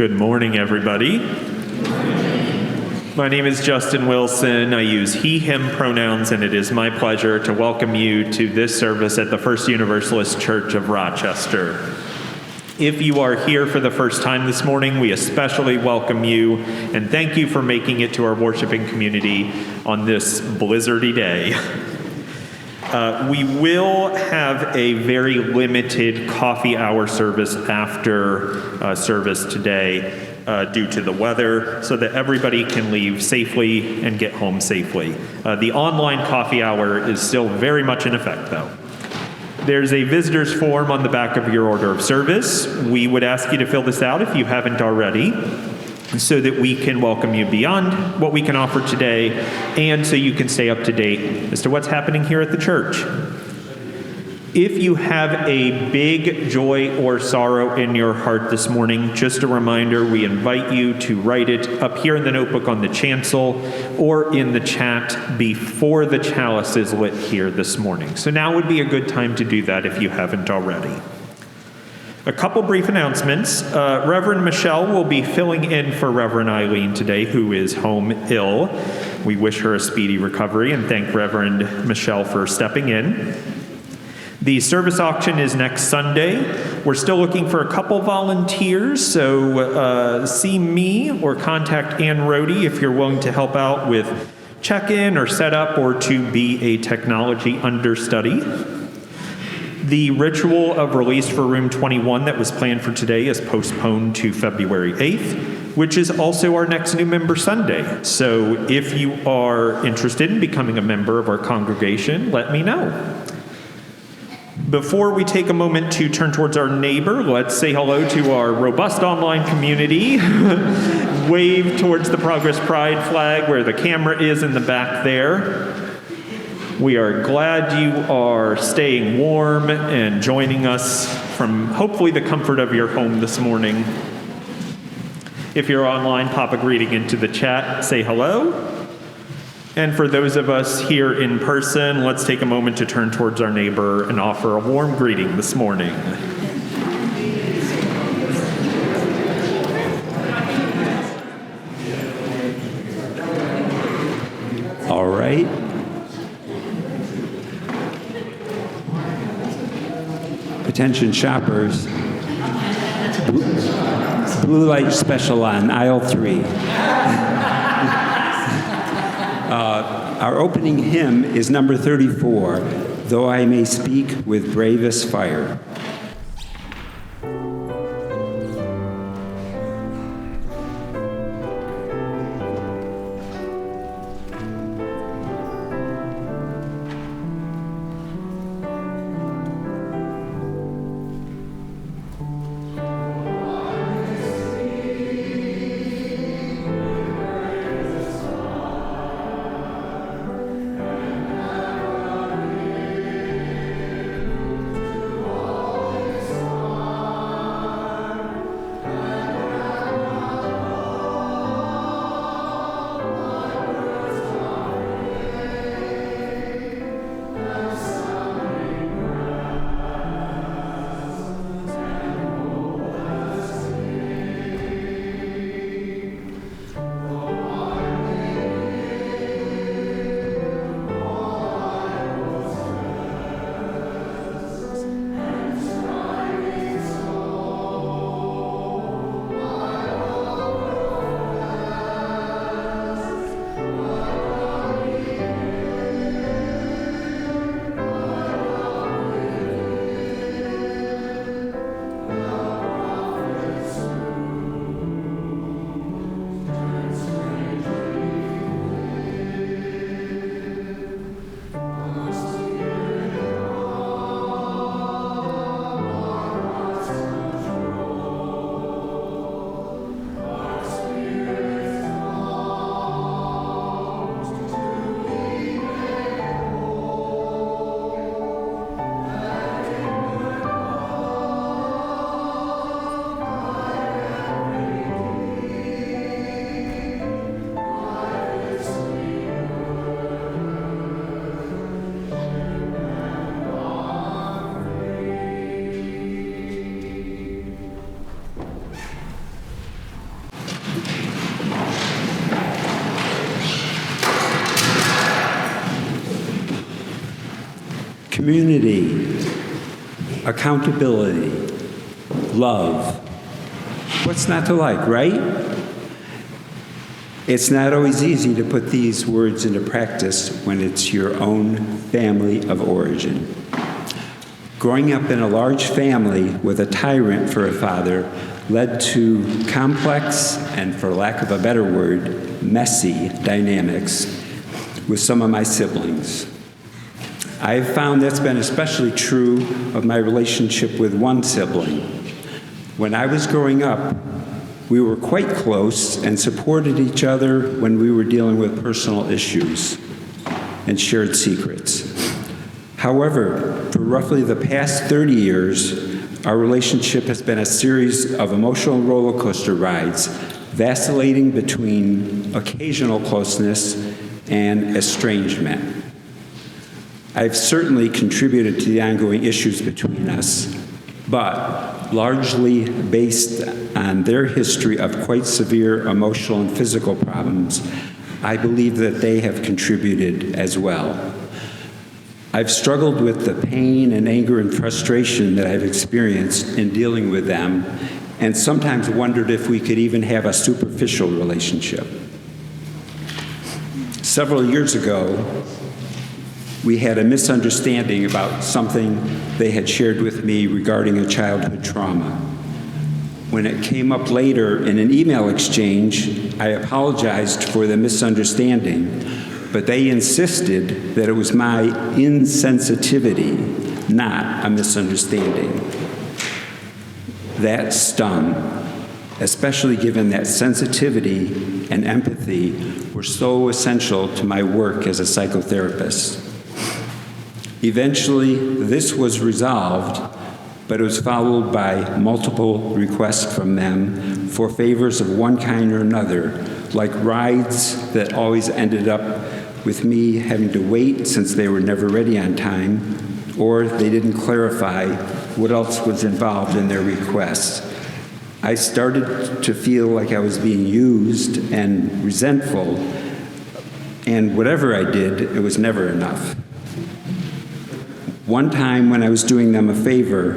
Good morning, everybody. My name is Justin Wilson. I use he, him pronouns, and it is my pleasure to welcome you to this service at the First Universalist Church of Rochester. If you are here for the first time this morning, we especially welcome you and thank you for making it to our worshiping community on this blizzardy day. We will have a very limited coffee hour service after service today due to the weather, so that everybody can leave safely and get home safely. The online coffee hour is still very much in effect, though. There's a visitor's form on the back of your order of service. We would ask you to fill this out if you haven't already, so that we can welcome you beyond what we can offer today, and so you can stay up to date as to what's happening here at the church. If you have a big joy or sorrow in your heart this morning, just a reminder, we invite you to write it up here in the notebook on the chancel or in the chat before the chalice is lit here this morning. So now would be a good time to do that if you haven't already. A couple brief announcements. Reverend Michelle will be filling in for Reverend Eileen today, who is home ill. We wish her a speedy recovery and thank Reverend Michelle for stepping in. The service auction is next Sunday. We're still looking for a couple volunteers, so see me or contact Ann Rohde if you're willing to help out with check-in or setup or to be a technology understudy. The ritual of release for room 21 that was planned for today is postponed to February 8th, which is also our next New Member Sunday. So if you are interested in becoming a member of our congregation, let me know. Before we take a moment to turn towards our neighbor, let's say hello to our robust online community. Wave towards the Progress Pride flag where the camera is in the back there. We are glad you are staying warm and joining us from hopefully the comfort of your home this morning. If you're online, pop a greeting into the chat, say hello. And for those of us here in person, let's take a moment to turn towards our neighbor and offer a warm greeting this morning. All right. Attention shoppers. Blue light special on aisle 3. Our opening hymn is number 34, Though I May Speak with Bravest Fire. All community, accountability, love. What's not to like, right? It's not always easy to put these words into practice when it's your own family of origin. Growing up in a large family with a tyrant for a father led to complex, and for lack of a better word, messy dynamics with some of my siblings. I've found that's been especially true of my relationship with one sibling. When I was growing up, we were quite close and supported each other when we were dealing with personal issues and shared secrets. However, for roughly the past 30 years, our relationship has been a series of emotional roller coaster rides, vacillating between occasional closeness and estrangement. I've certainly contributed to the ongoing issues between us, but largely based on their history of quite severe emotional and physical problems, I believe that they have contributed as well. I've struggled with the pain and anger and frustration that I've experienced in dealing with them, and sometimes wondered if we could even have a superficial relationship. Several years ago, we had a misunderstanding about something they had shared with me regarding a childhood trauma. When it came up later in an email exchange, I apologized for the misunderstanding, but they insisted that it was my insensitivity, not a misunderstanding. That stung, especially given that sensitivity and empathy were so essential to my work as a psychotherapist. Eventually, this was resolved, but it was followed by multiple requests from them for favors of one kind or another, like rides that always ended up with me having to wait since they were never ready on time, or they didn't clarify what else was involved in their requests. I started to feel like I was being used and resentful, and whatever I did, it was never enough. One time when I was doing them a favor,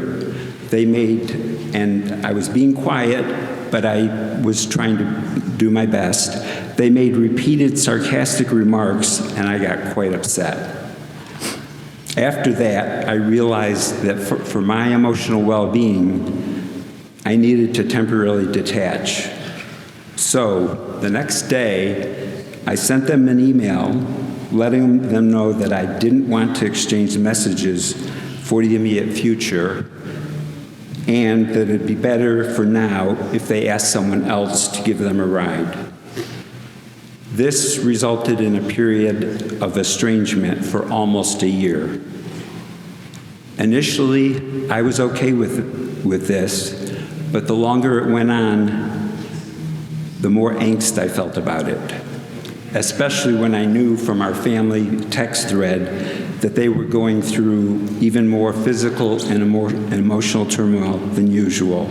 they made, and I was being quiet, but I was trying to do my best, they made repeated sarcastic remarks, and I got quite upset. After that, I realized that for my emotional well-being, I needed to temporarily detach. So the next day, I sent them an email letting them know that I didn't want to exchange messages for the immediate future, and that it'd be better for now if they asked someone else to give them a ride. This resulted in a period of estrangement for almost a year. Initially, I was okay with this, but the longer it went on, the more angst I felt about it, especially when I knew from our family text thread that they were going through even more physical and emotional turmoil than usual.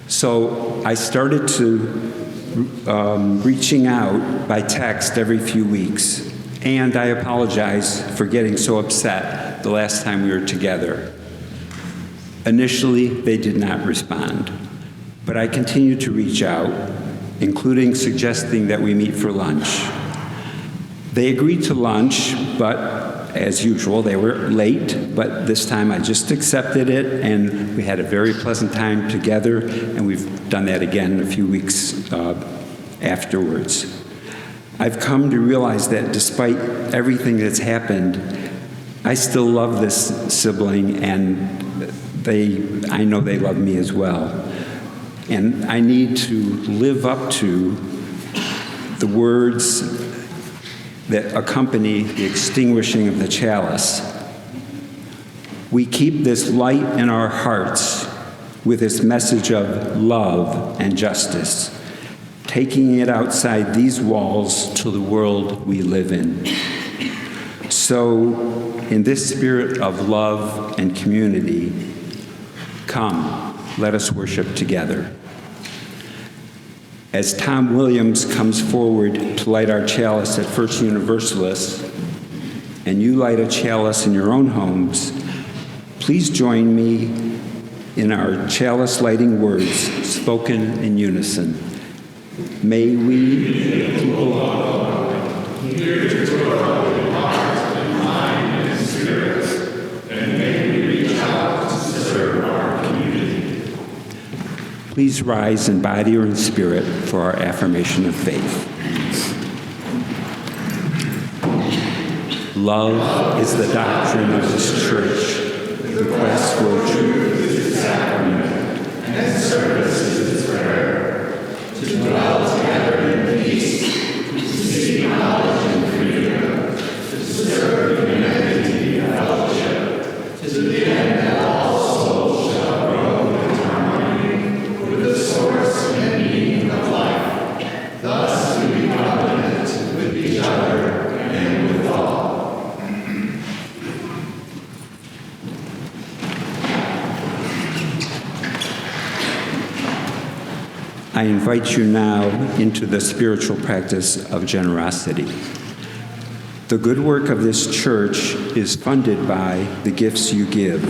So I started to reaching out by text every few weeks, and I apologize for getting so upset the last time we were together. Initially, they did not respond, but I continued to reach out, including suggesting that we meet for lunch. They agreed to lunch, but as usual, they were late, but this time I just accepted it, and we had a very pleasant time together, and we've done that again a few weeks afterwards. I've come to realize that despite everything that's happened, I still love this sibling, and I know they love me as well. And I need to live up to the words that accompany the extinguishing of the chalice. We keep this light in our hearts with its message of love and justice, taking it outside these walls to the world we live in. So, in this spirit of love and community, come, let us worship together. As Tom Williams comes forward to light our chalice at First Universalist, and you light a chalice in your own homes, please join me in our chalice lighting words spoken in unison. May we, the people of God, hear to grow in heart and mind and spirit, and may we reach out to serve our community. Please rise in body or in spirit for our affirmation of faith. Love is the doctrine of this church, the quest for truth is its sacrament, and service is its prayer. To dwell together in peace, to seek knowledge and freedom, to serve humanity and fellowship, to the end that all souls shall grow in harmony with the source and meaning of life, thus to be covenant with each other and with all. I invite you now into the spiritual practice of generosity. The good work of this church is funded by the gifts you give.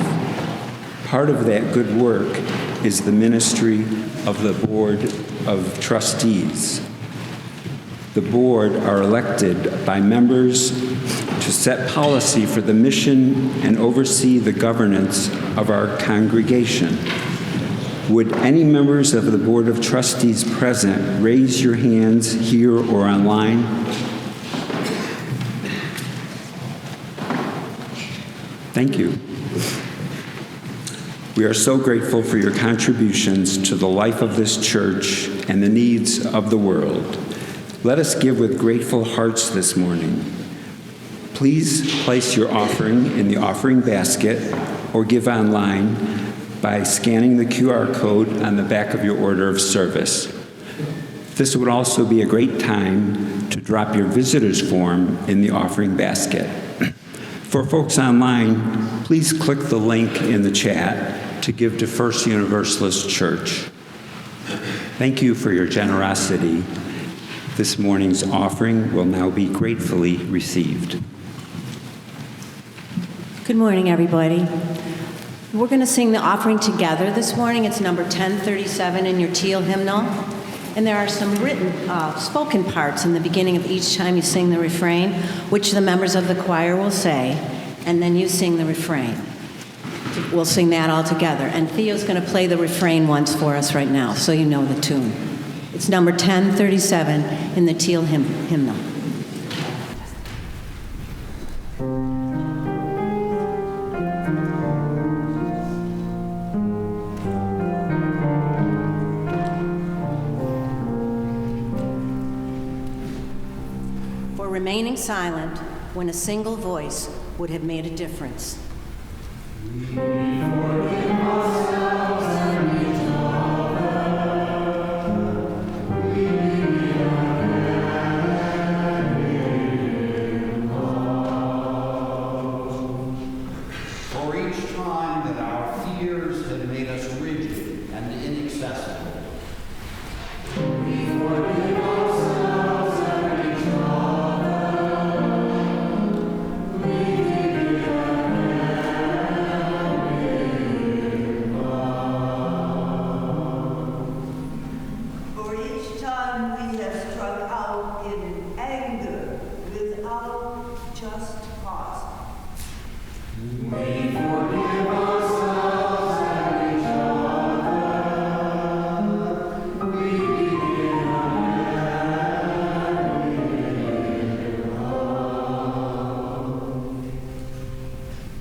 Part of that good work is the ministry of the Board of Trustees. The board are elected by members to set policy for the mission and oversee the governance of our congregation. Would any members of the Board of Trustees present raise your hands here or online? Thank you. We are so grateful for your contributions to the life of this church and the needs of the world. Let us give with grateful hearts this morning. Please place your offering in the offering basket or give online by scanning the QR code on the back of your order of service. This would also be a great time to drop your visitor's form in the offering basket. For folks online, please click the link in the chat to give to First Universalist Church. Thank you for your generosity. This morning's offering will now be gratefully received. Good morning, everybody. We're going to sing the offering together this morning. It's number 1037 in your teal hymnal. And there are some written, spoken parts in the beginning of each time you sing the refrain, which the members of the choir will say, and then you sing the refrain. We'll sing that all together. And Theo's going to play the refrain once for us right now, so you know the tune. It's number 1037 in the teal hymnal. Remaining silent when a single voice would have made a difference. We forgive ourselves and each other. We begin for each time that our fears have made us rigid and inaccessible. We forgive ourselves and each other.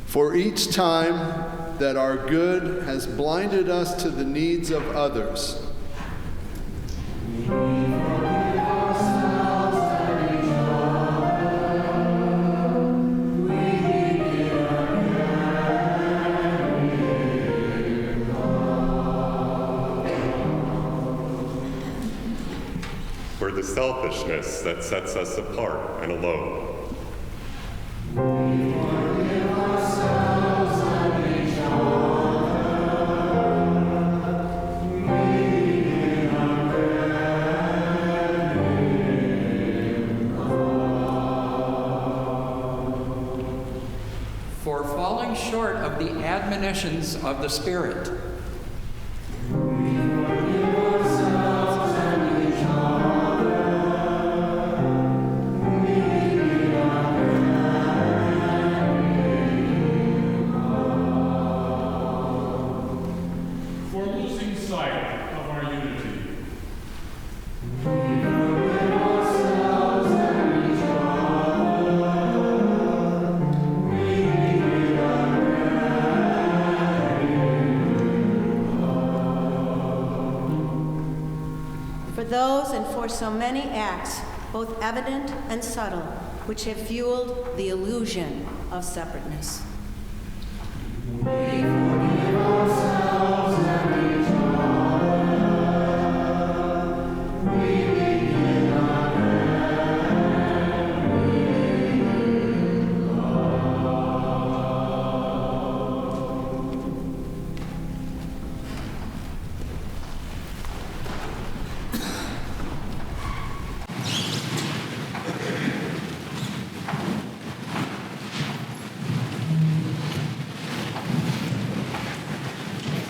For each time that our good has blinded us to the needs of others. For the selfishness that sets us apart and alone. short of the admonitions of the Spirit. For losing sight of our unity. For those and for so many acts, both evident and subtle, which have fueled the illusion of separateness.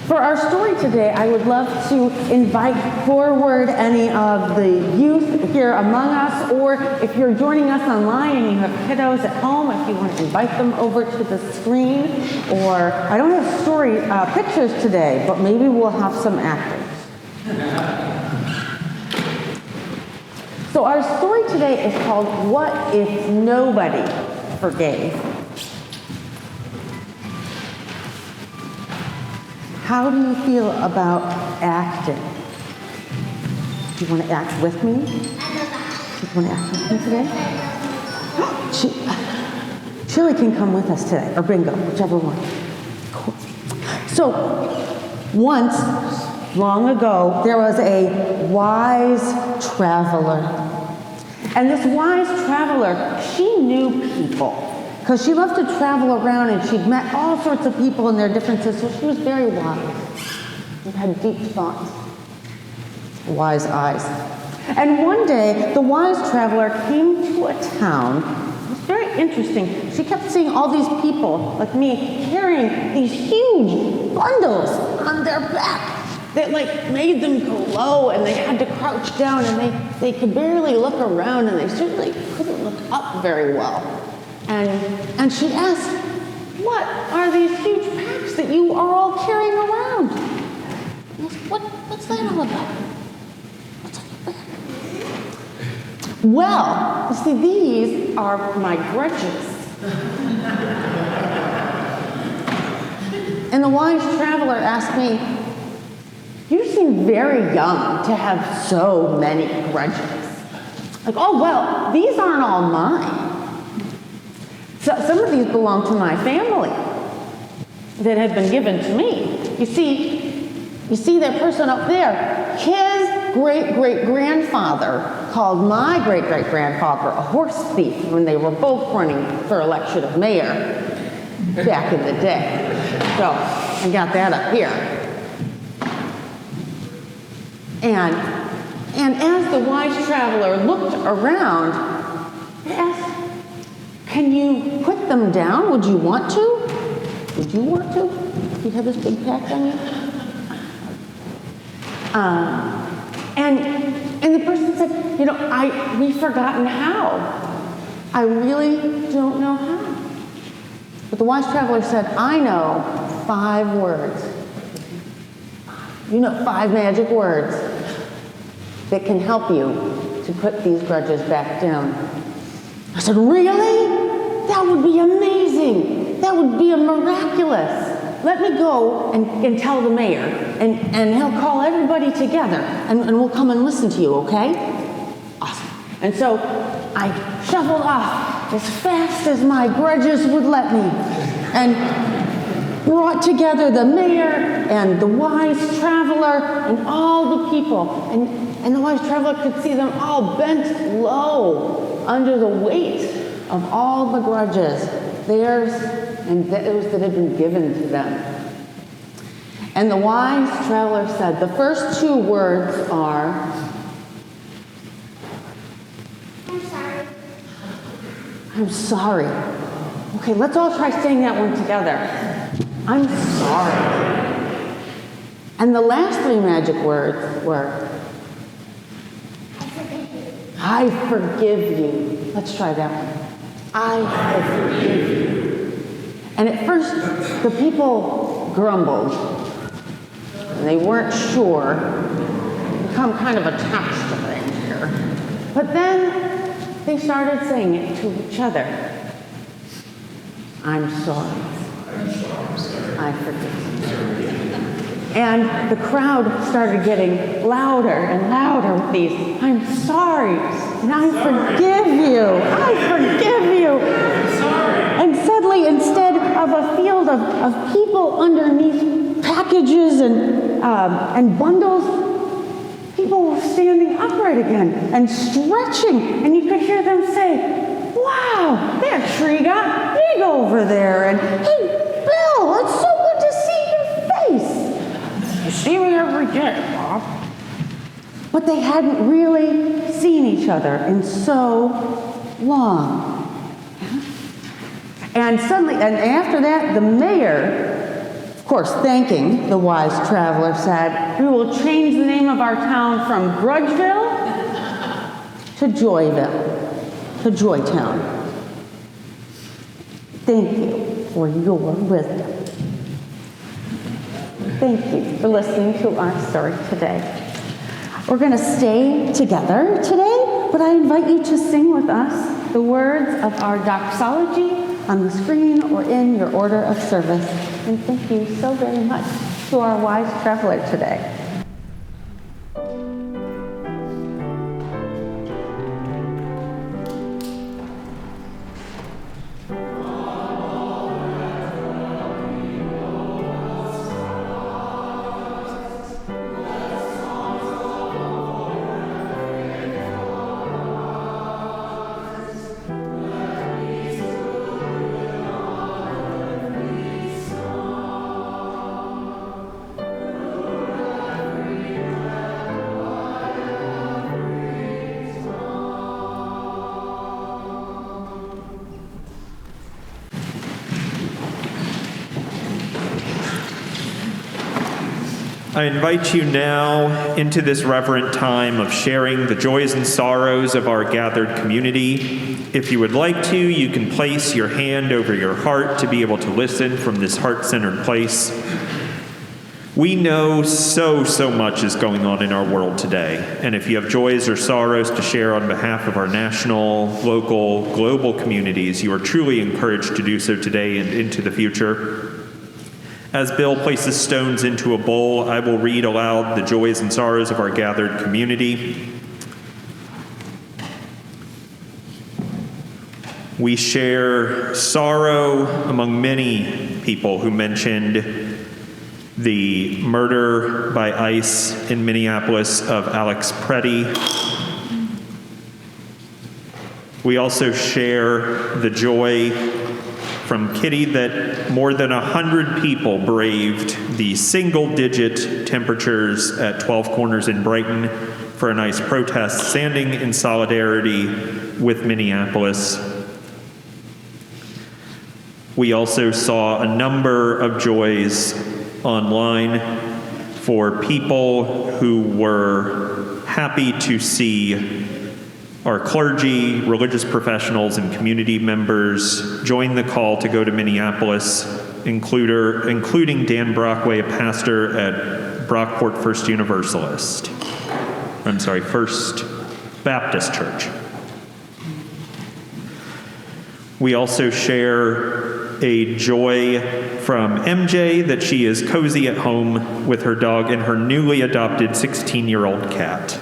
For our story today, I would love to invite forward any of the youth here among us, or if you're joining us online and you have kiddos at home, if you want to invite them over to the screen. Or I don't have story pictures today, but maybe we'll have some actors. So our story today is called What If Nobody Forgave? How do you feel about acting? Do you want to act with me? Do you want to act with me today? Chili can come with us today, or Bingo, whichever one. Cool. So, once, long ago, there was a wise traveler. And this wise traveler, she knew people. Because she loved to travel around and she'd met all sorts of people and their differences, so she was very wise and had deep thoughts, wise eyes. And one day, the wise traveler came to a town. It was very interesting. She kept seeing all these people, like me, carrying these huge bundles on their back that made them go low, and they had to crouch down, and they could barely look around, and they certainly couldn't look up very well. And she asked, "What are these huge packs that you are all carrying around?" What's that all about? What's on your back? Well, you see, these are my grudges. And the wise traveler asked me, "You seem very young to have so many grudges." Oh, well, these aren't all mine. So some of these belong to my family that have been given to me. You see that person up there? His great-great-grandfather called my great-great-grandfather a horse thief when they were both running for election of mayor back in the day. So I got that up here. And as the wise traveler looked around, he asked, "Can you put them down? Would you want to? Would you want to? Do you have this big pack on you?" And the person said, we've forgotten how. I really don't know how. But the wise traveler said, "I know 5 words. 5 magic words that can help you to put these grudges back down." I said, "Really? That would be amazing. That would be miraculous. Let me go and tell the mayor, and he'll call everybody together, and we'll come and listen to you, okay?" Awesome. And so I shuffled off as fast as my grudges would let me, and brought together the mayor and the wise traveler and all the people. And the wise traveler could see them all bent low under the weight of all the grudges, theirs and those that had been given to them. And the wise traveler said, the first 2 words are, "I'm sorry." I'm sorry. Okay, let's all try saying that one together. I'm sorry. And the last three magic words were, I forgive you. Let's try that one. I forgive you. And at first, the people grumbled. And they weren't sure. Become kind of attached to things here. But then they started saying it to each other. I'm sorry. I forgive you. And the crowd started getting louder and louder with these, I'm sorry, and I forgive you. I forgive you. And suddenly, instead of a field of people underneath packages and bundles, people were standing upright again and stretching, and you could hear them say, wow, that tree got big over there, and hey, Bill, it's so good to see your face. You see me every day, Bob. But they hadn't really seen each other in so long. And suddenly, and after that, the mayor, of course, thanking the wise traveler, said, we will change the name of our town from Grudgeville to Joyville, to Joytown. Thank you for your wisdom. Thank you for listening to our story today. We're going to stay together today, but I invite you to sing with us the words of our doxology on the screen or in your order of service. And thank you so very much to our wise traveler today. I invite you now into this reverent time of sharing the joys and sorrows of our gathered community. If you would like to, you can place your hand over your heart to be able to listen from this heart-centered place. We know so much is going on in our world today, and if you have joys or sorrows to share on behalf of our national, local, global communities, you are truly encouraged to do so today and into the future. As Bill places stones into a bowl, I will read aloud the joys and sorrows of our gathered community. We share sorrow among many people who mentioned the murder by ICE in Minneapolis of Alex Preddy. We also share the joy from Kitty that more than 100 people braved the single-digit temperatures at 12 Corners in Brighton for an ICE protest, standing in solidarity with Minneapolis. We also saw a number of joys online for people who were happy to see our clergy, religious professionals, and community members join the call to go to Minneapolis, including Dan Brockway, a pastor at Brockport First Baptist Church. We also share a joy from MJ that she is cozy at home with her dog and her newly adopted 16-year-old cat.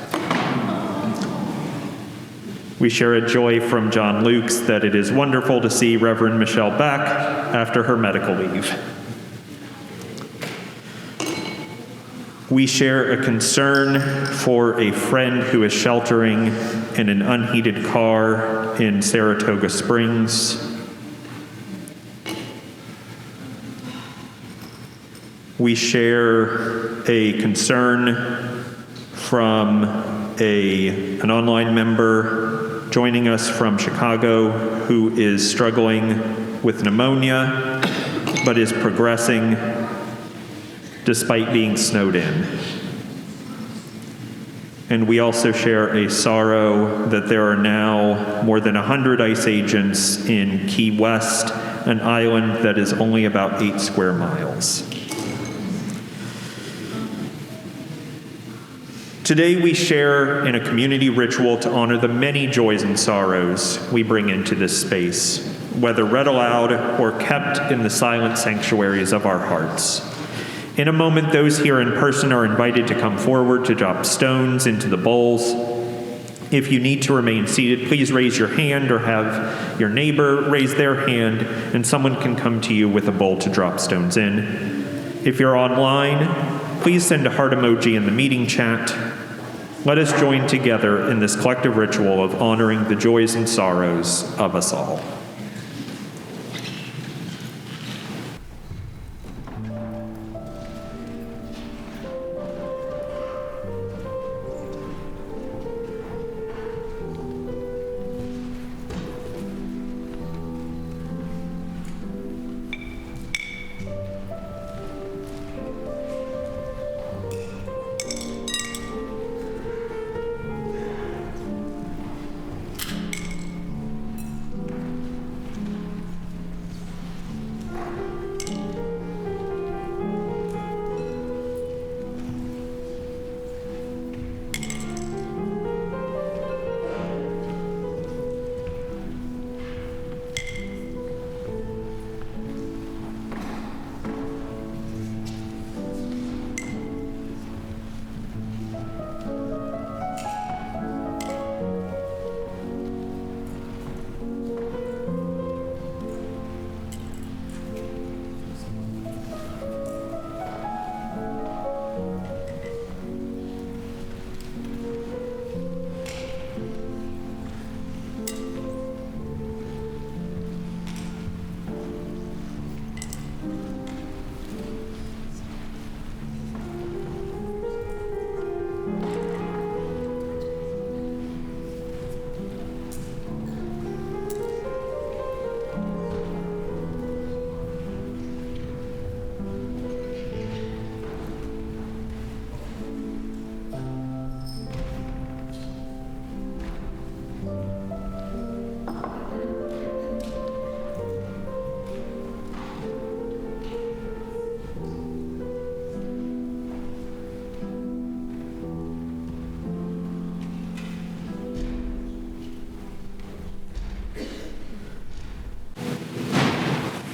We share a joy from John Lukes that it is wonderful to see Reverend Michelle back after her medical leave. We share a concern for a friend who is sheltering in an unheated car in Saratoga Springs. We share a concern from an online member joining us from Chicago who is struggling with pneumonia, but is progressing despite being snowed in. And we also share a sorrow that there are now more than 100 ice agents in Key West, an island that is only about 8 square miles. Today we share in a community ritual to honor the many joys and sorrows we bring into this space, whether read aloud or kept in the silent sanctuaries of our hearts. In a moment, those here in person are invited to come forward to drop stones into the bowls. If you need to remain seated, please raise your hand or have your neighbor raise their hand, and someone can come to you with a bowl to drop stones in. If you're online, please send a heart emoji in the meeting chat. Let us join together in this collective ritual of honoring the joys and sorrows of us all.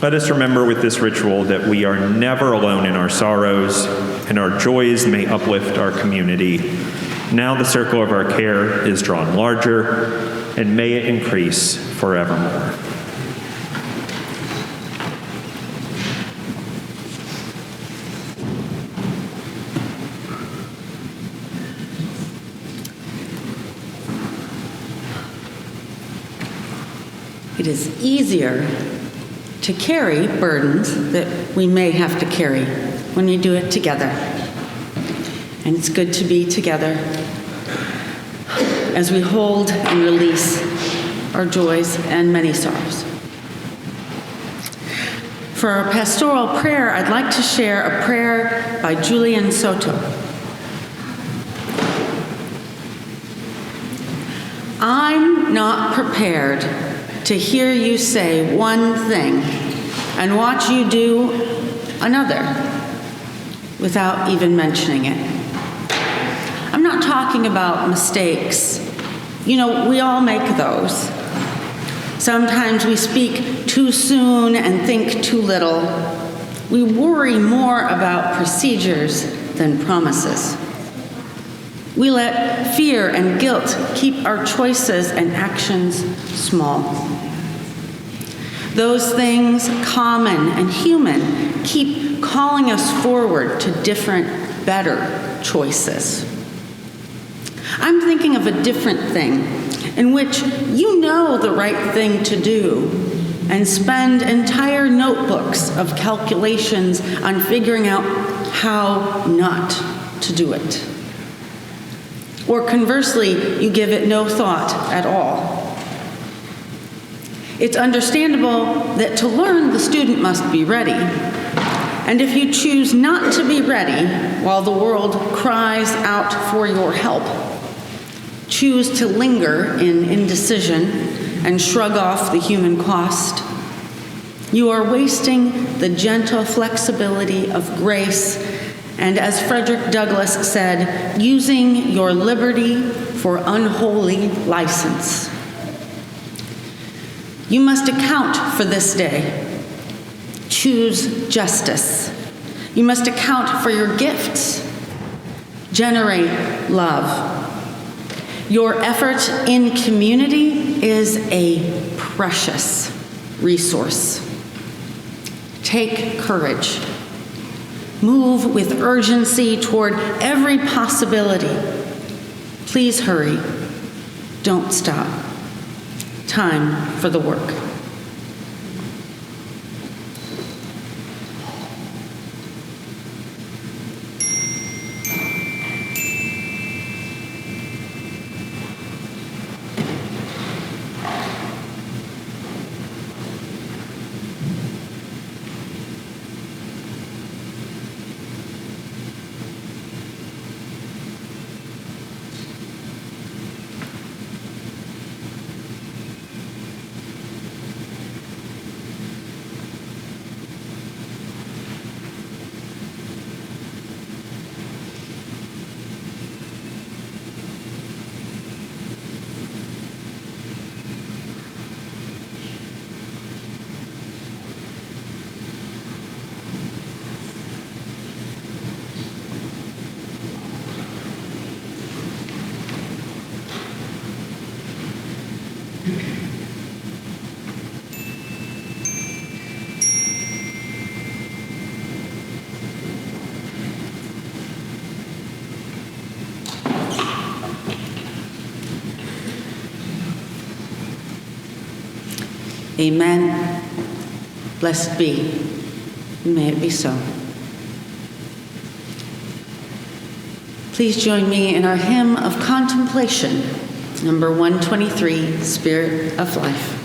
Let us remember with this ritual that we are never alone in our sorrows, and our joys may uplift our community. Now the circle of our care is drawn larger, and may it increase forevermore. It is easier to carry burdens that we may have to carry when we do it together. And it's good to be together as we hold and release our joys and many sorrows. For our pastoral prayer, I'd like to share a prayer by Julian Soto. I'm not prepared to hear you say one thing and watch you do another without even mentioning it. I'm not talking about mistakes. You know, we all make those. Sometimes we speak too soon and think too little. We worry more about procedures than promises. We let fear and guilt keep our choices and actions small. Those things, common and human, keep calling us forward to different, better choices. I'm thinking of a different thing in which you know the right thing to do and spend entire notebooks of calculations on figuring out how not to do it. Or conversely, you give it no thought at all. It's understandable that to learn, the student must be ready. And if you choose not to be ready while the world cries out for your help, choose to linger in indecision and shrug off the human cost, you are wasting the gentle flexibility of grace and, as Frederick Douglass said, using your liberty for unholy license. You must account for this day. Choose justice. You must account for your gifts. Generate love. Your effort in community is a precious resource. Take courage. Move with urgency toward every possibility. Please hurry. Don't stop. Time for the work. Amen. Blessed be. May it be so. Please join me in our hymn of contemplation, number 123, Spirit of Life.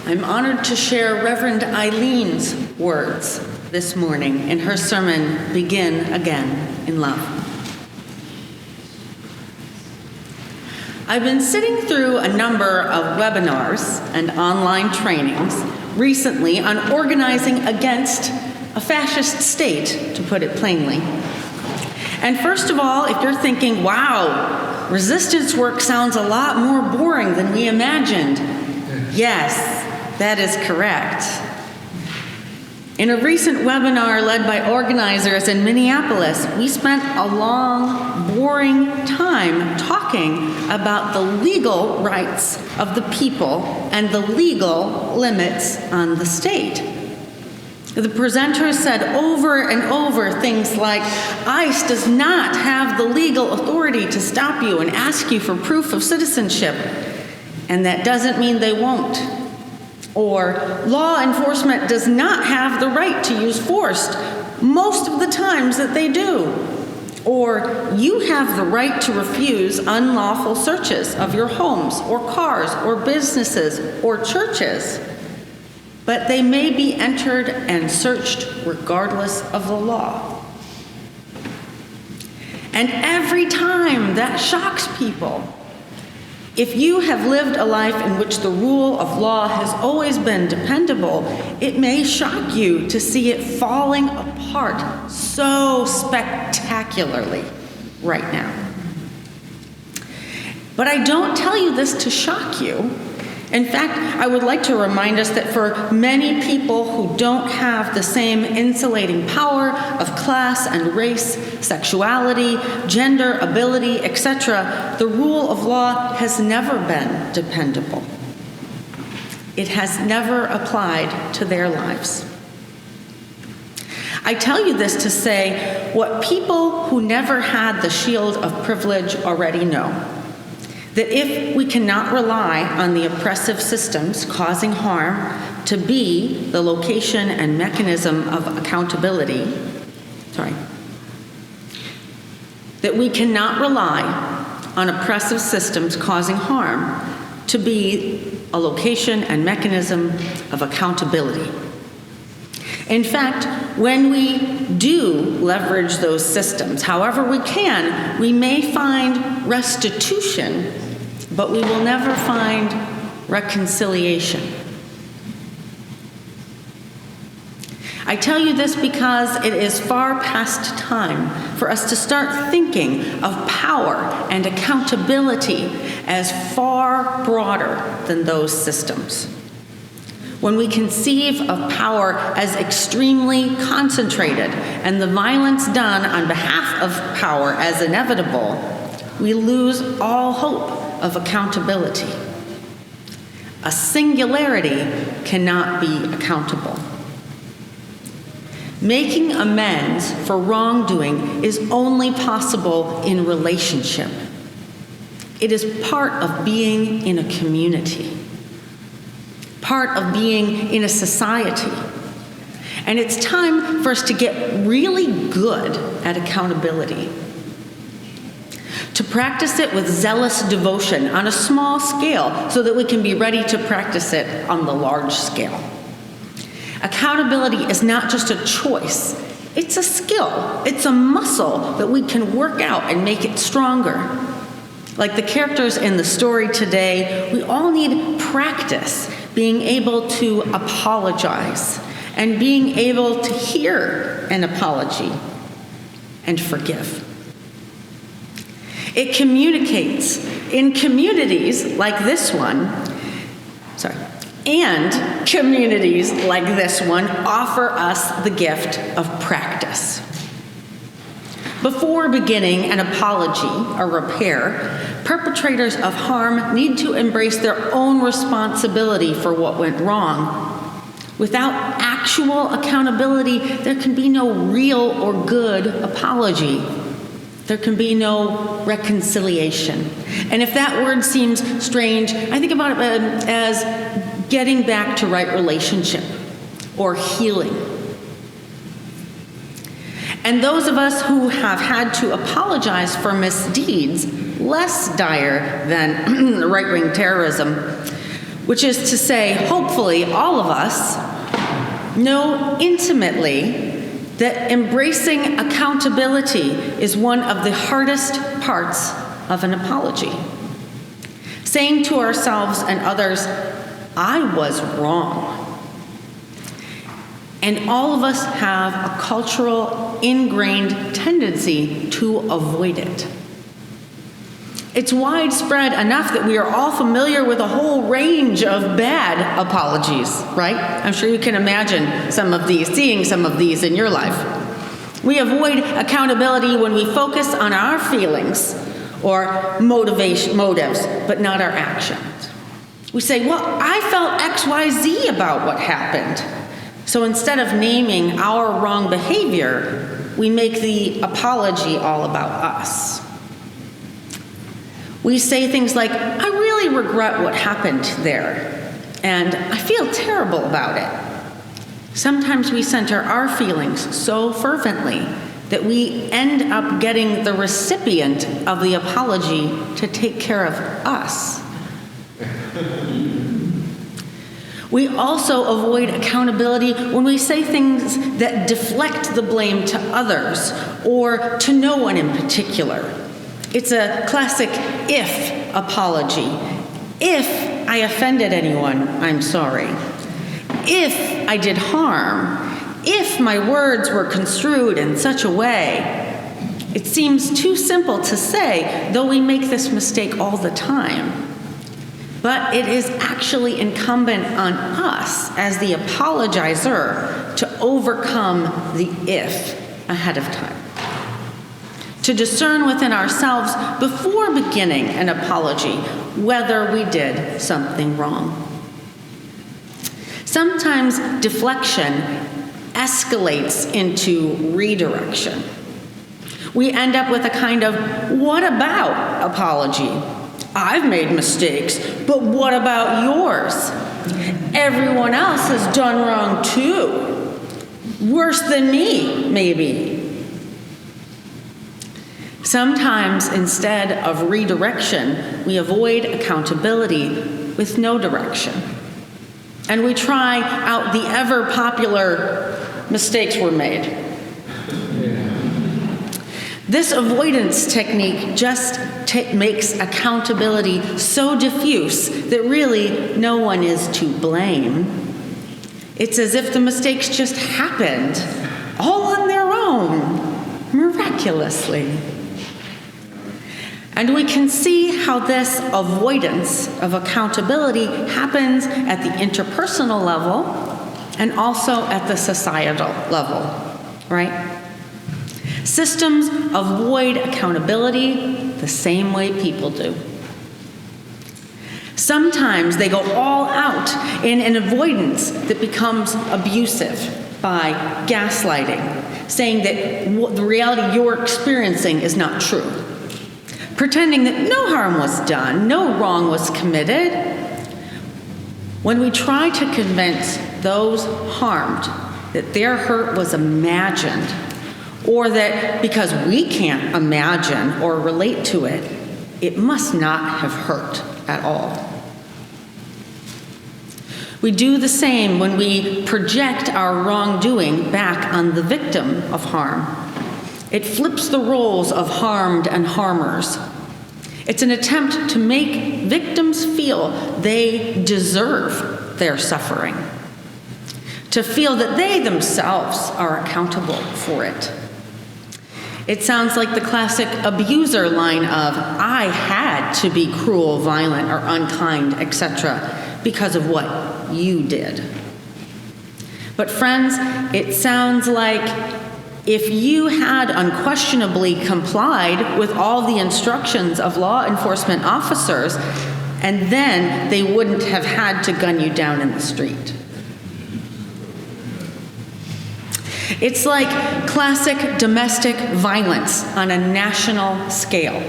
I'm honored to share Reverend Eileen's words this morning in her sermon, Begin Again in Love. I've been sitting through a number of webinars and online trainings recently on organizing against a fascist state, to put it plainly. And first of all, if you're thinking, wow, resistance work sounds a lot more boring than we imagined, yes, that is correct. In a recent webinar led by organizers in Minneapolis, we spent a long, boring time talking about the legal rights of the people and the legal limits on the state. The presenter said over and over things like, ICE does not have the legal authority to stop you and ask you for proof of citizenship, and that doesn't mean they won't. Or, law enforcement does not have the right to use force most of the times that they do. Or, you have the right to refuse unlawful searches of your homes or cars or businesses or churches, but they may be entered and searched regardless of the law. And every time that shocks people. If you have lived a life in which the rule of law has always been dependable, it may shock you to see it falling apart so spectacularly right now. But I don't tell you this to shock you. In fact, I would like to remind us that for many people who don't have the same insulating power of class and race, sexuality, gender, ability, etc., the rule of law has never been dependable. It has never applied to their lives. I tell you this to say what people who never had the shield of privilege already know. That if we cannot rely on the oppressive systems causing harm to be the location and mechanism of accountability, that we cannot rely on oppressive systems causing harm to be a location and mechanism of accountability. In fact, when we do leverage those systems, however we can, we may find restitution, but we will never find reconciliation. I tell you this because it is far past time for us to start thinking of power and accountability as far broader than those systems. When we conceive of power as extremely concentrated and the violence done on behalf of power as inevitable, we lose all hope of accountability. A singularity cannot be accountable. Making amends for wrongdoing is only possible in relationship. It is part of being in a community, part of being in a society. And it's time for us to get really good at accountability, to practice it with zealous devotion on a small scale so that we can be ready to practice it on the large scale. Accountability is not just a choice, it's a skill, it's a muscle that we can work out and make it stronger. Like the characters in the story today, we all need practice being able to apologize and being able to hear an apology and forgive. It communicates in communities like this one, and communities like this one offer us the gift of practice. Before beginning an apology or repair, perpetrators of harm need to embrace their own responsibility for what went wrong. Without actual accountability, there can be no real or good apology. There can be no reconciliation. And if that word seems strange, I think about it as getting back to right relationship or healing. And those of us who have had to apologize for misdeeds less dire than right-wing terrorism, which is to say, hopefully all of us know intimately that embracing accountability is one of the hardest parts of an apology. Saying to ourselves and others, I was wrong. And all of us have a cultural, ingrained tendency to avoid it. It's widespread enough that we are all familiar with a whole range of bad apologies, right? I'm sure you can imagine seeing some of these in your life. We avoid accountability when we focus on our feelings or motives, but not our actions. We say, well, I felt XYZ about what happened, So instead of naming our wrong behavior, we make the apology all about us. We say things like, I really regret what happened there, and I feel terrible about it. Sometimes we center our feelings so fervently that we end up getting the recipient of the apology to take care of us. We also avoid accountability when we say things that deflect the blame to others or to no one in particular. It's a classic if apology. If I offended anyone, I'm sorry. If I did harm, if my words were construed in such a way. It seems too simple to say, though we make this mistake all the time. But it is actually incumbent on us as the apologizer to overcome the if ahead of time. To discern within ourselves before beginning an apology whether we did something wrong. Sometimes deflection escalates into redirection. We end up with a kind of what about apology. I've made mistakes, but what about yours? Everyone else has done wrong too. Worse than me, maybe. Sometimes, instead of redirection, we avoid accountability with no direction. And we try out the ever-popular mistakes were made. This avoidance technique just makes accountability so diffuse that really no one is to blame. It's as if the mistakes just happened all on their own, miraculously. And we can see how this avoidance of accountability happens at the interpersonal level and also at the societal level, right? Systems avoid accountability the same way people do. Sometimes they go all out in an avoidance that becomes abusive by gaslighting, saying that the reality you're experiencing is not true. Pretending that no harm was done, no wrong was committed. When we try to convince those harmed that their hurt was imagined, or that because we can't imagine or relate to it, it must not have hurt at all. We do the same when we project our wrongdoing back on the victim of harm. It flips the roles of harmed and harmers. It's an attempt to make victims feel they deserve their suffering, to feel that they themselves are accountable for it. It sounds like the classic abuser line of, I had to be cruel, violent, or unkind, etc., because of what you did. But friends, it sounds like if you had unquestionably complied with all the instructions of law enforcement officers, and then they wouldn't have had to gun you down in the street. It's like classic domestic violence on a national scale.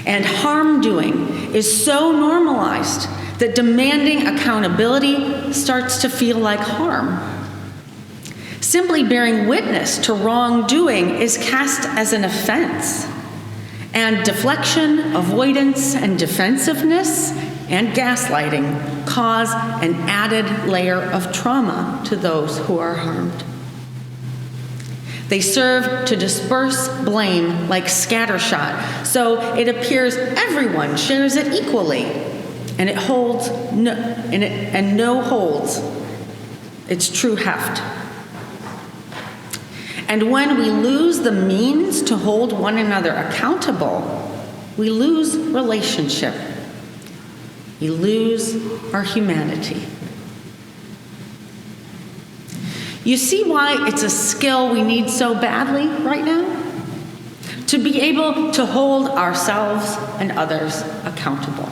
And harm doing is so normalized that demanding accountability starts to feel like harm. Simply bearing witness to wrongdoing is cast as an offense. And deflection, avoidance, and defensiveness and gaslighting cause an added layer of trauma to those who are harmed. They serve to disperse blame like scattershot, so it appears everyone shares it equally, and it holds no holds its true heft. And when we lose the means to hold one another accountable, we lose relationship. We lose our humanity. You see why it's a skill we need so badly right now? To be able to hold ourselves and others accountable.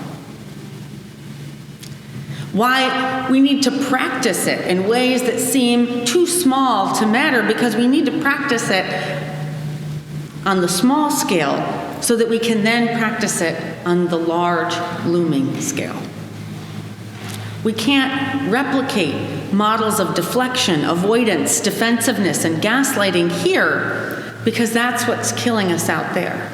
Why we need to practice it in ways that seem too small to matter, because we need to practice it on the small scale so that we can then practice it on the large, looming scale. We can't replicate models of deflection, avoidance, defensiveness, and gaslighting here because that's what's killing us out there.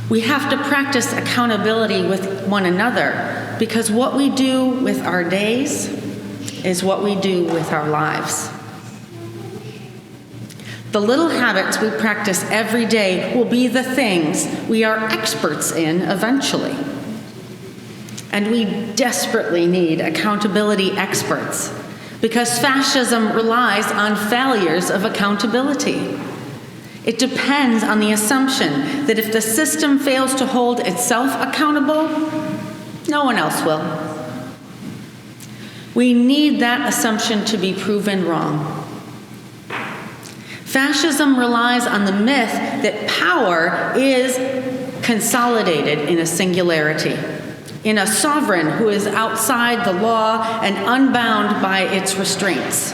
We have to practice accountability with one another because what we do with our days is what we do with our lives. The little habits we practice every day will be the things we are experts in eventually. And we desperately need accountability experts because fascism relies on failures of accountability. It depends on the assumption that if the system fails to hold itself accountable, no one else will. We need that assumption to be proven wrong. Fascism relies on the myth that power is consolidated in a singularity, in a sovereign who is outside the law and unbound by its restraints.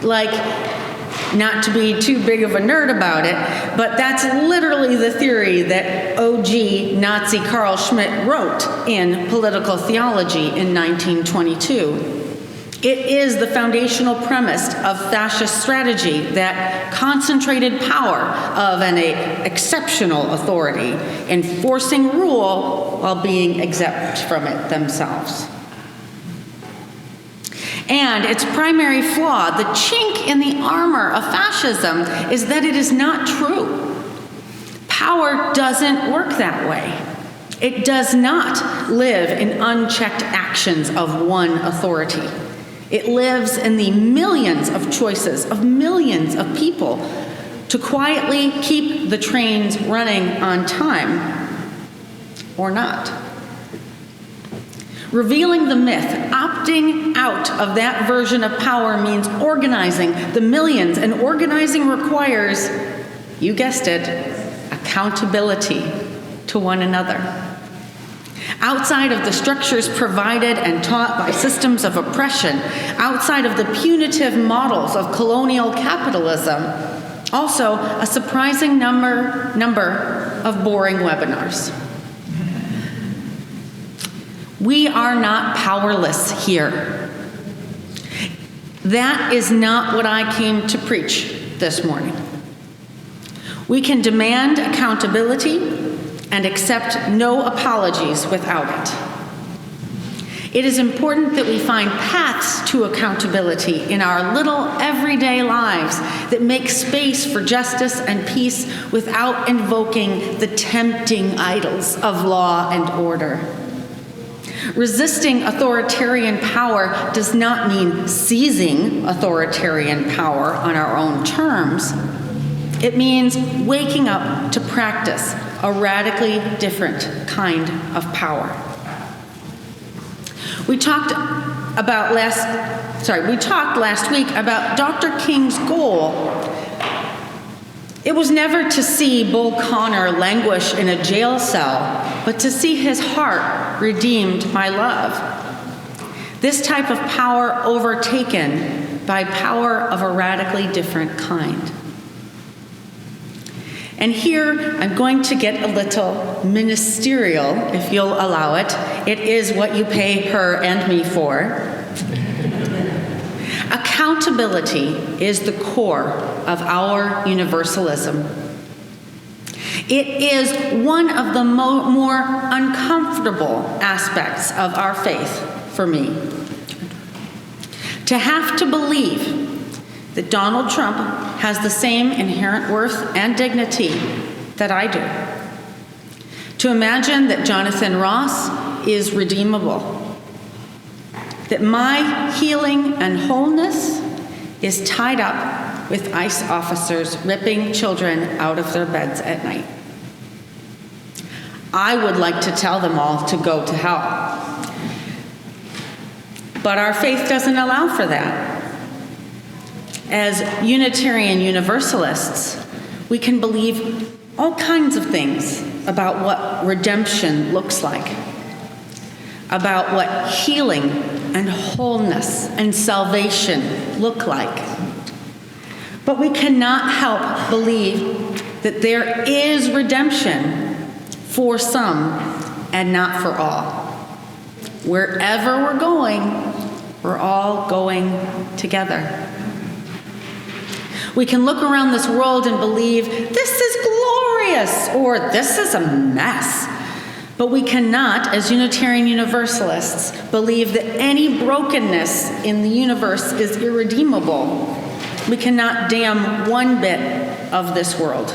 Like, not to be too big of a nerd about it, but that's literally the theory that OG Nazi Carl Schmitt wrote in Political Theology in 1922. It is the foundational premise of fascist strategy that concentrated power of an exceptional authority, enforcing rule while being exempt from it themselves. And its primary flaw, the chink in the armor of fascism, is that it is not true. Power doesn't work that way. It does not live in unchecked actions of one authority. It lives in the millions of choices of millions of people to quietly keep the trains running on time or not. Revealing the myth, opting out of that version of power means organizing the millions, and organizing requires, you guessed it, accountability to one another. Outside of the structures provided and taught by systems of oppression, outside of the punitive models of colonial capitalism, also a surprising number of boring webinars. We are not powerless here. That is not what I came to preach this morning. We can demand accountability and accept no apologies without it. It is important that we find paths to accountability in our little everyday lives that make space for justice and peace without invoking the tempting idols of law and order. Resisting authoritarian power does not mean seizing authoritarian power on our own terms. It means waking up to practice a radically different kind of power. We talked last week about Dr. King's goal. It was never to see Bull Connor languish in a jail cell, but to see his heart redeemed by love. This type of power overtaken by power of a radically different kind. And here, I'm going to get a little ministerial, if you'll allow it. It is what you pay her and me for. Accountability is the core of our universalism. It is one of the more uncomfortable aspects of our faith for me. To have to believe that Donald Trump has the same inherent worth and dignity that I do. To imagine that Jonathan Ross is redeemable. That my healing and wholeness is tied up with ICE officers ripping children out of their beds at night. I would like to tell them all to go to hell. But our faith doesn't allow for that. As Unitarian Universalists, we can believe all kinds of things about what redemption looks like. about what healing and wholeness and salvation look like. But we cannot help believe that there is redemption for some and not for all. Wherever we're going, we're all going together. We can look around this world and believe, this is glorious, or this is a mess. But we cannot, as Unitarian Universalists, believe that any brokenness in the universe is irredeemable. We cannot damn one bit of this world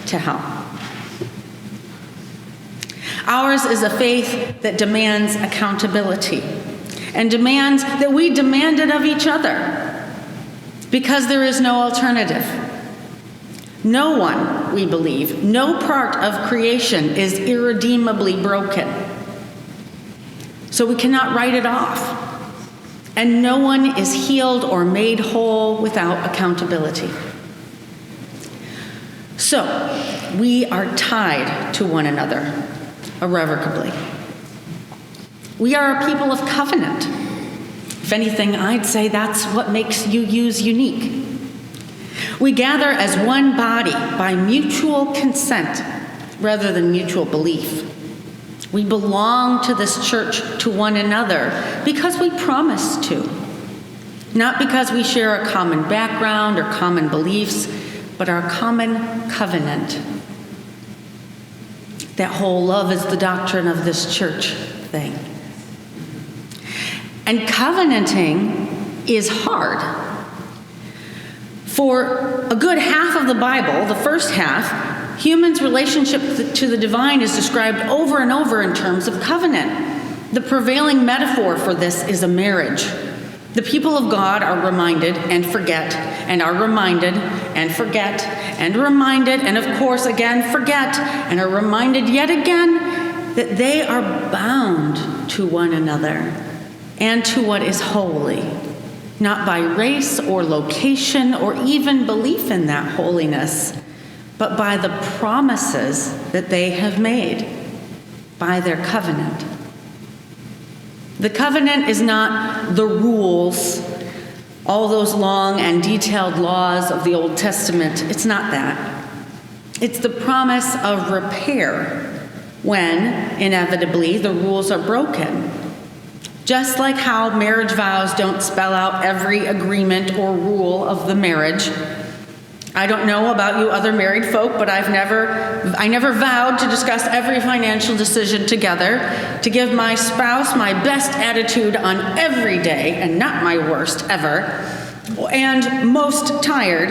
to hell. Ours is a faith that demands accountability and demands that we demand it of each other because there is no alternative. No one, we believe, no part of creation is irredeemably broken. So we cannot write it off. And no one is healed or made whole without accountability. So we are tied to one another irrevocably. We are a people of covenant. If anything, I'd say that's what makes UU's unique. We gather as one body by mutual consent rather than mutual belief. We belong to this church to one another because we promise to, not because we share a common background or common beliefs, but our common covenant. That whole love is the doctrine of this church thing. And covenanting is hard. For a good half of the Bible, the first half, humans' relationship to the divine is described over and over in terms of covenant. The prevailing metaphor for this is a marriage. The people of God are reminded and forget, and are reminded and forget, and reminded, and of course again forget, and are reminded yet again that they are bound to one another and to what is holy, not by race or location or even belief in that holiness, but by the promises that they have made, by their covenant. The covenant is not the rules, all those long and detailed laws of the Old Testament. It's not that. It's the promise of repair when, inevitably, the rules are broken. Just like how marriage vows don't spell out every agreement or rule of the marriage. I don't know about you other married folk, but I never vowed to discuss every financial decision together, to give my spouse my best attitude on every day, and not my worst ever, and most tired,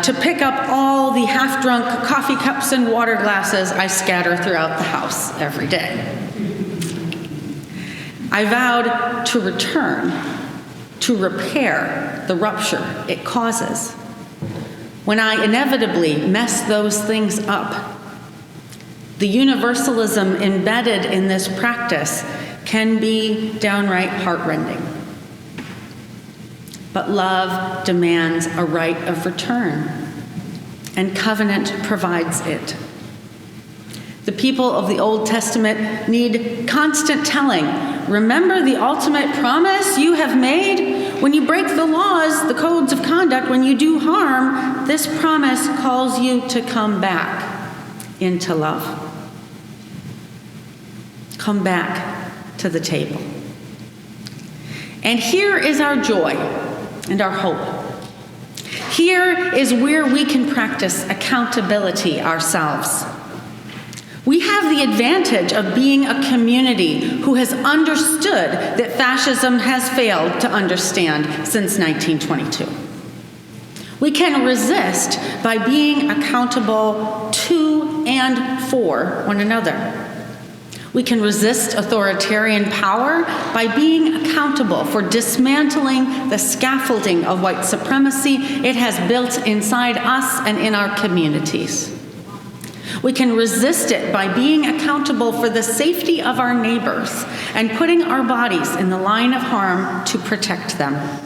to pick up all the half-drunk coffee cups and water glasses I scatter throughout the house every day. I vowed to return, to repair the rupture it causes. When I inevitably mess those things up, the universalism embedded in this practice can be downright heartrending. But love demands a right of return, and covenant provides it. The people of the Old Testament need constant telling. Remember the ultimate promise you have made? When you break the laws, the codes of conduct, when you do harm, this promise calls you to come back into love. Come back to the table. And here is our joy and our hope. Here is where we can practice accountability ourselves. We have the advantage of being a community who has understood that fascism has failed to understand since 1922. We can resist by being accountable to and for one another. We can resist authoritarian power by being accountable for dismantling the scaffolding of white supremacy it has built inside us and in our communities. We can resist it by being accountable for the safety of our neighbors and putting our bodies in the line of harm to protect them.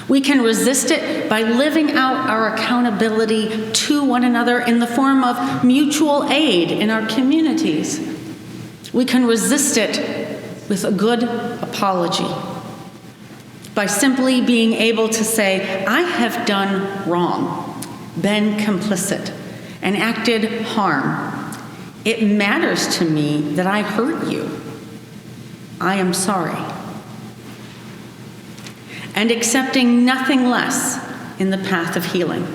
We can resist it by living out our accountability to one another in the form of mutual aid in our communities. We can resist it with a good apology, by simply being able to say, I have done wrong, been complicit, and acted harm. It matters to me that I hurt you. I am sorry. And accepting nothing less in the path of healing.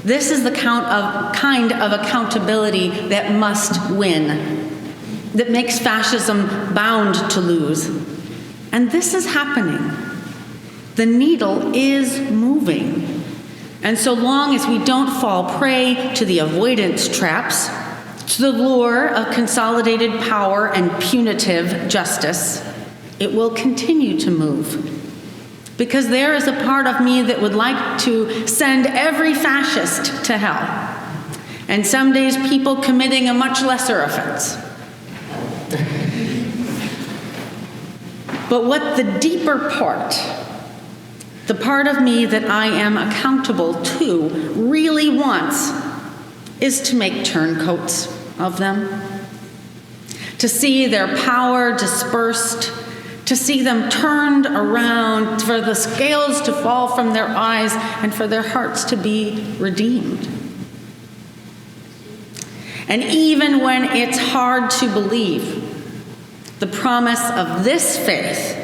This is the kind of accountability that must win, that makes fascism bound to lose. And this is happening. The needle is moving. And so long as we don't fall prey to the avoidance traps, to the lure of consolidated power and punitive justice, it will continue to move. Because there is a part of me that would like to send every fascist to hell. And some days people committing a much lesser offense. But what the deeper part, the part of me that I am accountable to, really wants is to make turncoats of them. To see their power dispersed, to see them turned around, for the scales to fall from their eyes and for their hearts to be redeemed. And even when it's hard to believe, the promise of this faith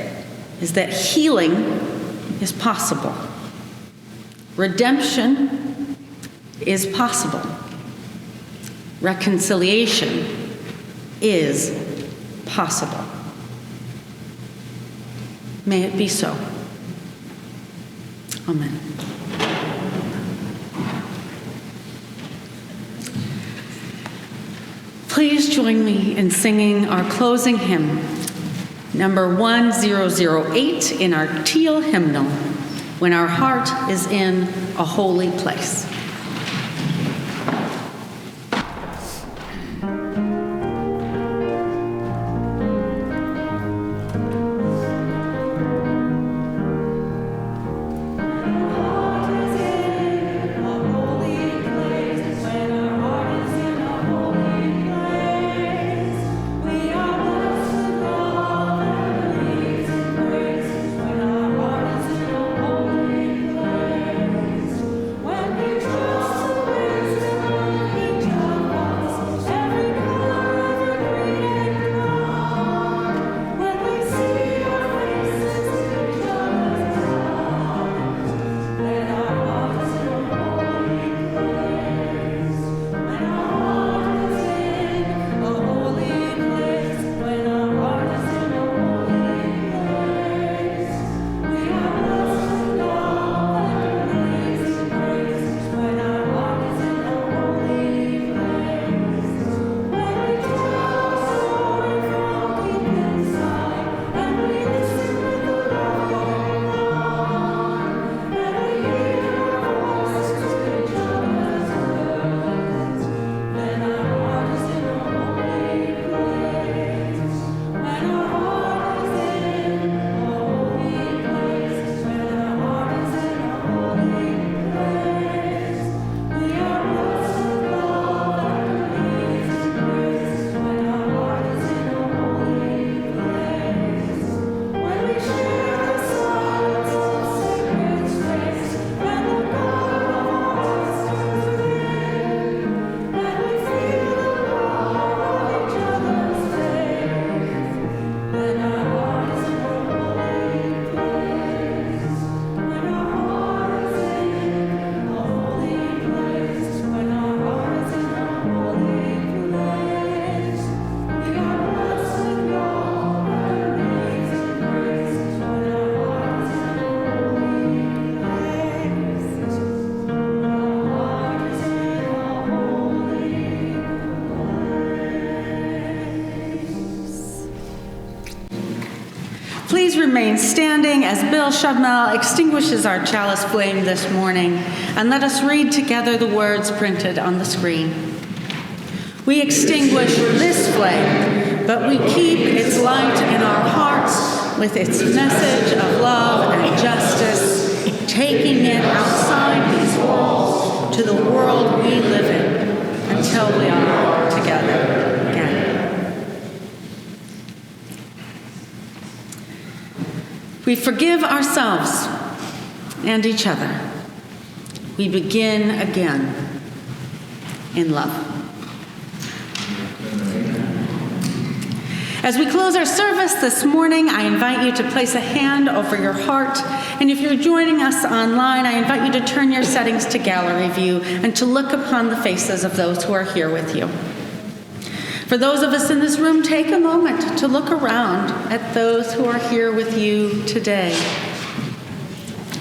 is that healing is possible. Redemption is possible. Reconciliation is possible. May it be so. Amen. Please join me in singing our closing hymn, number 1008 in our teal hymnal, When Our Heart is in a Holy Place. Please remain standing as Bill Shubmel extinguishes our chalice flame this morning, and let us read together the words printed on the screen. We extinguish this flame, but we keep its light in our hearts with its message of love and justice, taking it outside these walls to the world we live in until we are together again. We forgive ourselves and each other. We begin again in love. As we close our service this morning, I invite you to place a hand over your heart. And if you're joining us online, I invite you to turn your settings to gallery view and to look upon the faces of those who are here with you. For those of us in this room, take a moment to look around at those who are here with you today,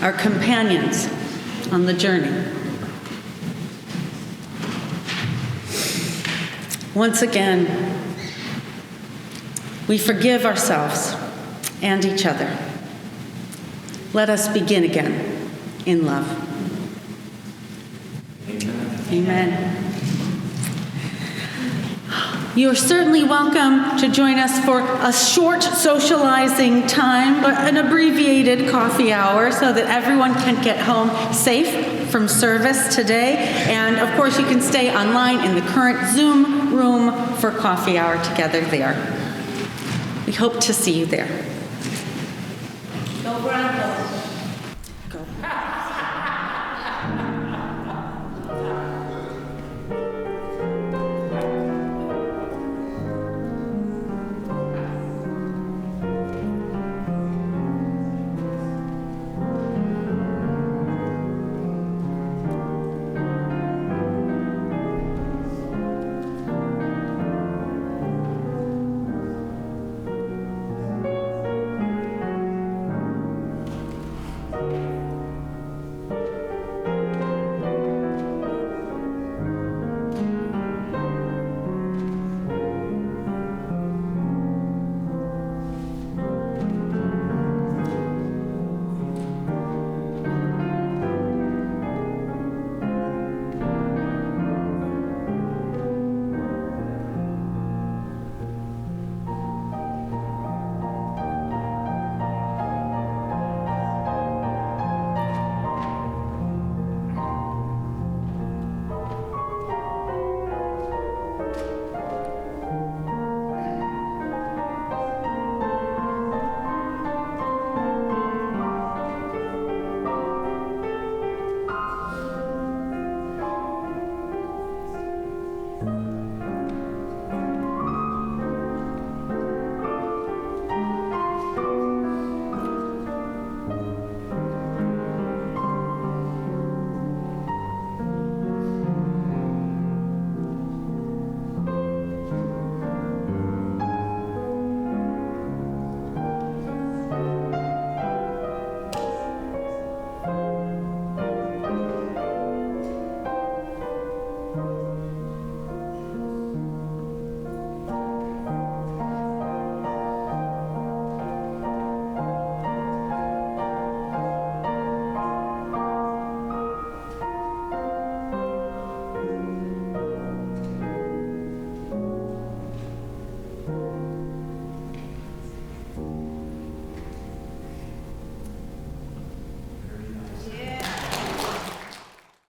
our companions on the journey. Once again, we forgive ourselves and each other. Let us begin again in love. Amen. You're certainly welcome to join us for a short socializing time, but an abbreviated coffee hour so that everyone can get home safe from service today. And of course, you can stay online in the current Zoom room for coffee hour together there. We hope to see you there. Go Broncos. Go.